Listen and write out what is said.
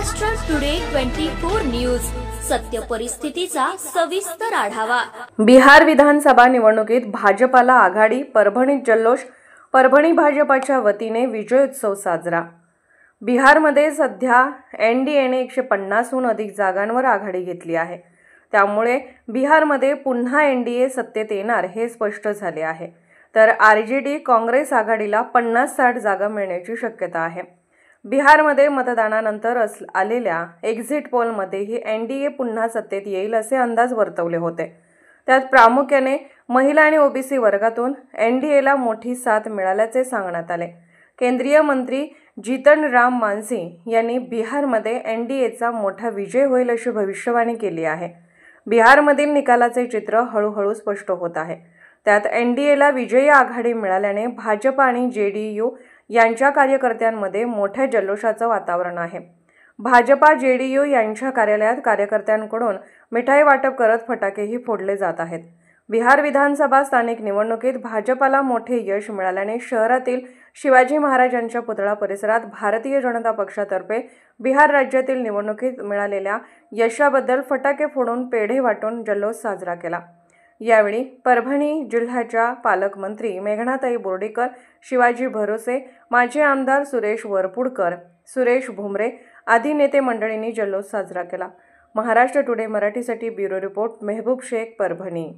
Maharashtra today 24 news, सत्य परिस्थितीचा सविस्तर आढावा। बिहार विधानसभा निवडणुकीत भाजपाला आघाडी, परभणीत जल्लोष। परभणी भाजपाच्या वतीने विजयोत्सव साजरा। बिहारमध्ये सध्या एनडीएने 150हून अधिक जागांवर आघाडी घेतली आहे। त्यामुळे बिहारमध्ये पुन्हा एनडीए सत्तेत येणार हे स्पष्ट झाले आहे। तर आरजेडी काँग्रेस आघाडीला 50-60 जागा मिळण्याची शक्यता आहे। बिहारमध्ये मतदानानंतर आलेल्या एक्झिट पोलमध्येही एनडीए पुन्हा सत्तेत येईल असे अंदाज वर्तवले होते। त्यात प्रामुख्याने महिला आणि ओबीसी वर्गातून एनडीएला मोठी साथ मिळाल्याचे सांगण्यात आले। केंद्रीय मंत्री जितन राम मांझी यांनी बिहारमध्ये एनडीएचा मोठा विजय होईल अशी भविष्यवाणी केली आहे। बिहारमधील निकालाचे चित्र हळूहळू स्पष्ट होत आहे। त्यात एनडीएला विजयी आघाडी मिळाल्याने भाजप आणि जेडीयू यांच्या कार्यकर्त्यांमध्ये मोठ्या जल्लोषाचं वातावरण आहे। भाजपा जेडीयू यांच्या कार्यालयात कार्यकर्त्यांकडून मिठाई वाटप करत फटाकेही फोडले जात आहेत। बिहार विधानसभा स्थानिक निवडणुकीत भाजपाला मोठे यश मिळाल्याने शहरातील शिवाजी महाराजांच्या पुतळा परिसरात भारतीय जनता पक्षातर्फे बिहार राज्यातील निवडणुकीत मिळालेल्या यशाबद्दल फटाके फोडून पेढे वाटून जल्लोष साजरा केला। यावेळी परभणी जिल्ह्याच्या पालकमंत्री मेघनाताई बोर्डीकर, शिवाजी भरोसे, माजी आमदार सुरेश वरपुडकर, सुरेश भुमरे आदी नेते मंडळींनी जल्लोष साजरा केला। महाराष्ट्र टुडे मराठीसाठी ब्युरो रिपोर्ट, मेहबूब शेख, परभणी।